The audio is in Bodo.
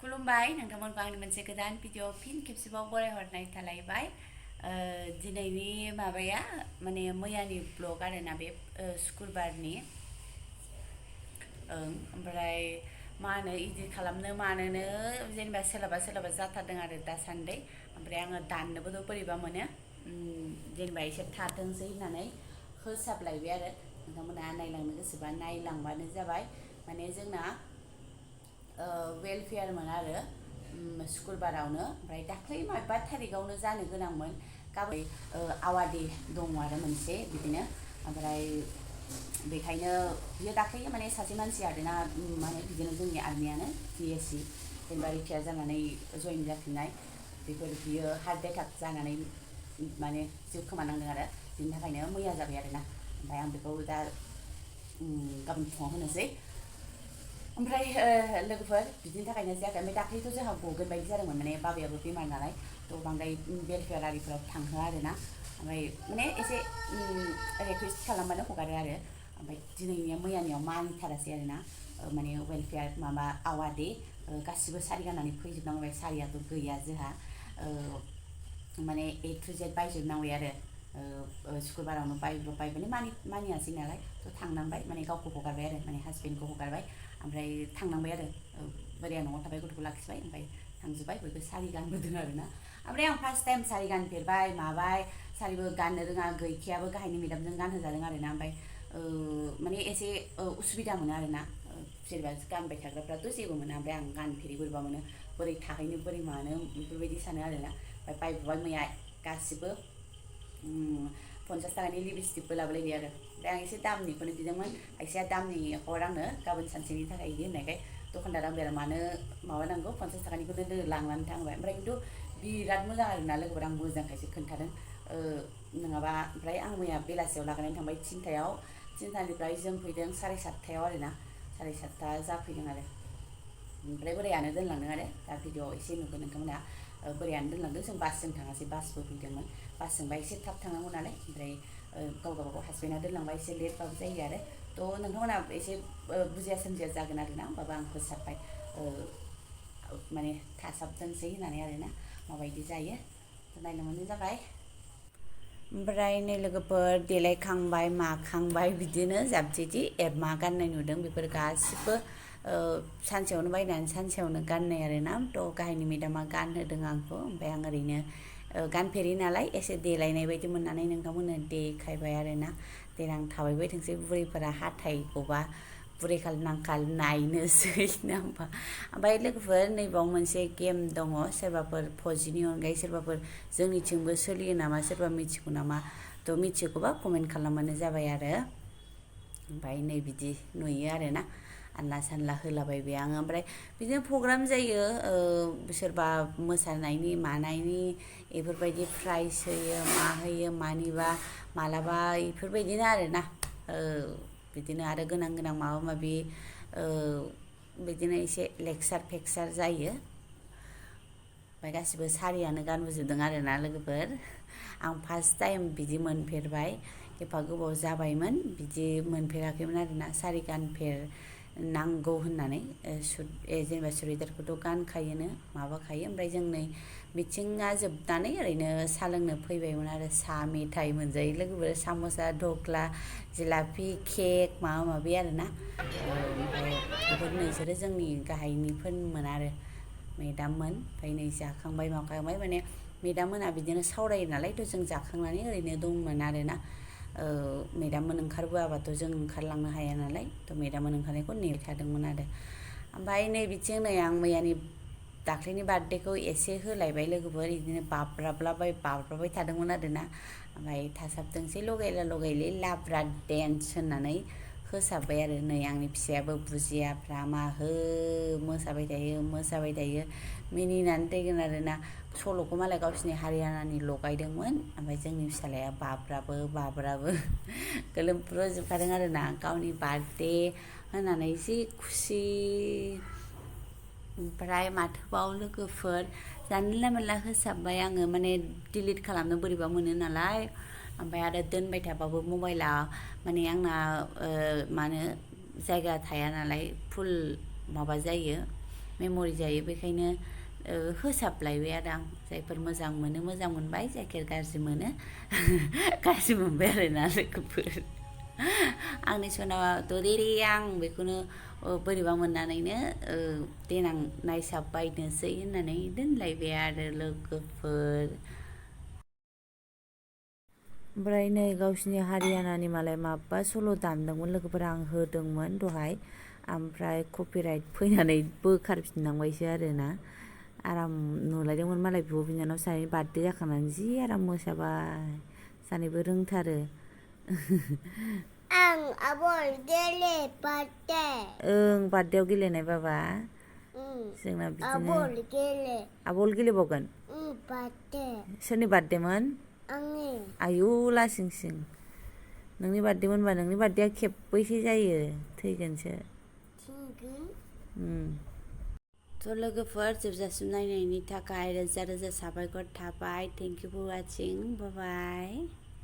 खुलुमबाय नोंथांमोनखौ आंनि मोनसे गोदान भिडिअ फिन खेबसेबाव बरायहरनाय थालायबाय दिनैनि माबाया माने मैयानि ब्लग आरोना बे शुक्रबारनि ओमफ्राय मा होनो इदिट खालामनो मानोनो जेनेबा सोलाबा जाथारदों आरो दासान्दि ओमफ्राय आङो दाननोबोथ' बोरैबा मोनो जेनेबा एसे थाथोंसै होननानै होसाबलायबाय आरो नोंथांमोना नायलांनो गोसोबा नायलांबानो जाबाय माने जोंना वेलफेयारमोन आरो शुक्रबारावनो ओमफ्राय दाख्लै माबा थारिखआवनो जानो गोनांमोन गाबै आवादि दङ आरो मोनसे बिदिनो ओमफ्राय बेखायनो बियो दाख्लै माने सासे मानसि आरोना माने बिदिनो जोंनि आर्मियानो BSc जेनेबा रिटायार जानानै जइन जाफिननाय बेफोर बियो हार्ट एटाक जानानै माने जिउ खोमानांदों आरो बिनि थाखायनो मैया जाबाय आरोना ओमफ्राय आं बेखौ दा गाबोन फुङाव होनोसै ओमफ्राय लोगोफोर बिदिनि थाखायनो जायाखै ओमफ्राय दाख्लैथ' जोंहा गगोन बायदि जादोंमोन माने बाबायाबो बेमार नालाय थ' बांद्राय वेलफेयार आरिफोराव थांहोआ आरोना ओमफ्राय माने एसे रिकुवेस्ट खालामबानो हगारो आरो ओमफ्राय दिनैनिया मैयानियाव मानिथारासै आरोना माने वेलफेयार माबा आवादि गासिबो सारि गाननानै फैजोबनांबाय सारियाथ' गैया जोंहा माने A to Z बायजोबनांबाय आरो शुक्रबारावनो बायब्रबबाय माने मानियासै नालाय थ' थांनांबाय माने गावखौ हगारबाय आरो माने हासबेन्डखौ हगारबाय ओमफ्राय थांनांबाय आरो बोराया न'आव थाबाय गथ'खौ लाखिबाय ओमफ्राय थांजोब्बाय बयबो सारि गानबोदों आरोना ओमफ्राय आं फार्स्ट टाइम सारि गानफेरबाय माबाय सारिबो गाननो रोङा गैखायाबो गाहायनि मेदामजों गानहोजादों आरोना ओमफ्राय माने एसे उसुबिदा मोनो आरोना जेनेबा गानबाय थाग्राफ्राथ' जेबो मोना ओमफ्राय आं गानफेरि बोरैबा मोनो बोरै थाहैनो बोरै मानो बेफोरबायदि सानो आरोना ओमफ्राय बायबोबाय मैया गासिबो 50 थाखानि लिपस्टिकबो लाबोलायबाय आरो ओमफ्राय आं एसे दामनिखौनो बिदोंमोन खायसेया दामनि हर आंनो गाबोन सानसेनि थाखाय बिदि होननायखाय दखानदारा आंबो मानो माबानांगौ 50 थाखानिखौनो लांनानै थांबाय ओमफ्राय खिन्थु बिराद मोजां आरोना लोगोफोर आं मोजांखायसो खोन्थादों नङाबा ओमफ्राय आं मैया बेलासियाव लागायनानै थांबाय थिनथानिफ्राय जों फैदों 7:30 आरोना 7:30 जाफैदों आरो ओमफ्राय बोरायानो दोनलांदों आरो दा भिडिअ एसे नुगोन नोंथांमोना बोरायानो दोनलांदों जों बासजों थाङासै बासबो फैदोंमोन बासजोंबा एसे थाब थांनांगौ नालाय ओमफ्राय गावगाबागाव हासबेन्डआ दोनलांबा एसे लेटबाबो जायो आरो थ' नोंथांमोना एसे बुजिया सोमजिया जागोन आरोना होमबाबो आं फोसाबबाय माने थासाबथोंसै होननानै आरोना माबायदि जायो नायनो जाबाय ओमफ्राय नै लोगोफोर देलायखांबाय माखांबाय बिदिनो जाबजेदि मा गाननाय नुदों बेफोर गासिबो सानसेयावनो बायनानै सानसेयावनो गाननाय आरोना थ' गाहायनि मेदामा गानहोदों आंखौ ओमफ्राय आं ओरैनो गानफेरि नालाय एसे देलायनाय बायदि मोननानै नोंथांमोननो देखायबाय आरोना देनां थाबायबाय थोंसै बुरैफोरा हाथायखौबा बुरै नांखाल नायनोसै ना होमबा ओमफ्राय लोगोफोर नैबाव मोनसे गेम दङ सोरबाफोर फजिनि अनगायै सोरबाफोर जोंनिथिंबो सोलियो नामा सोरबा मिथिगौ नामा थ' मिथिगौबा कमेन्ट खालामबानो जाबाय आरो ओमफ्राय नै बिदि नुयो आरोना आनला सानला होलाबायबाय आङो ओमफ्राय बिदिनो प्रग्राम जायो सोरबा मोसानायनि मानायनि बेफोरबायदि प्राइज होयो मा होयो मानिबा मालाबा बेफोरबायदिनो आरोना बिदिनो आरो गोनां गोनां माबा माबि बिदिनो एसे लेक्सार फेक्सार जायो ओमफ्राय गासिबो सारियानो गानबोजोबदों आरोना लोगोफोर आं फार्स्ट टाइम बिदि मोनफेरबाय एफा गोबाव जाबायमोन बिदि मोनफेराखैमोन आरोना सारि गानफेरनांगौ होननानै जेनेबा सुरिदारखौथ' गानखायोनो माबाखायो ओमफ्राय जों नै मिथिङा जोबनानै ओरैनो साहा लोंनो फैबायमोन आरो साहा मेथाइ मोनजायो लोगोफोर साम'सा ढक्ला जिलापि केक माबा माबि आरोना ओमफ्राय बेफोर नोंसोरो जोंनि गाहायनिफोरमोन आरो मेदाममोन ओमफ्राय नै जाखांबाय माखांबाय माने मेदाममोना बिदिनो सावरायो नालाय थ' जों जाखांनानै ओरैनो दंमोन आरोना मेदाममोन ओंखारबोआबाथ' जों ओंखारलांनो हाया नालाय थ' मेदाममोन ओंखारनायखौ नेबाय थादोंमोन आरो ओमफ्राय नै बिथिं नै आं मैयानि दाख्लैनि बार्थडेखौ एसे होलायबाय लोगोफोर बिदिनो बाब्राबबाय थादोंमोन आरोना ओमफ्राय थासाबदोंसै लगायला लगायलि लाब्रा डेन्स होननानै होसाबबाय आरो नै आंनि फिसायाबो बुजियाफ्रा माहो मोसाबाय थायो मिनिनानै दैगोन आरोना सल'खौ मालाय गावसिनि हारियानानि लगायदोंमोन ओमफ्राय जोंनि फिसालाया बाब्राबो गोलोमफ्रुजोबखादों आरोना गावनि बार्थडे होननानै जि खुसि ओमफ्राय माथोबाव लोगोफोर जानला मोनला होसाबबाय आङो माने डिलिट खालामनो बोरैबा मोनो नालाय ओमफ्राय आरो दोनबाय थाबाबो मबाइला माने आंना मानो जायगा थाया नालाय फुल माबा जायो मेम'रि जायो बेखायनो होसाबलायबाय आरो आं जायफोर मोजां मोनो मोजां मोनबाय जायफोर गाज्रि मोनो गाज्रि मोनबाय आरोना लोगोफोर आंनि सनाथ' रेरे आं बेखौनो बोरैबा मोननानैनो देनां नायसाब बायनोसै होननानै दोनलायबाय आरो लोगोफोर ओमफ्राय नै गावसिनि हारियानानि मालाय माबा सल' दामदोंमोन लोगोफोरा आं होदोंमोन दहाय ओमफ्राय कपिराइट फैनानै बोखारफिननांबायसो आरोना आराम नुलायदोंमोन मालाय बिब' बिनानाव सानैनि बार्थडे जाखांनानै जि आराम मोसाबाय सानैबो रोंथारो आं आबल गेले बार्थडे ओं बार्थडेआव गेलेनाय बाबा जोंना बिदिनो आबल गेलेबावगोन बार्थडे सोरनि बार्थडेमोन आंनि आयु लासिंसिं नोंनि बार्थडे मोनबा नोंनि बार्थडेआ खेबबैसो जायो थैगोनसो थ' लोगोफोर जोबजासिम नायनायनि थाखाय रोजा रोजा साबायखर थाबाय thank you for watching bye bye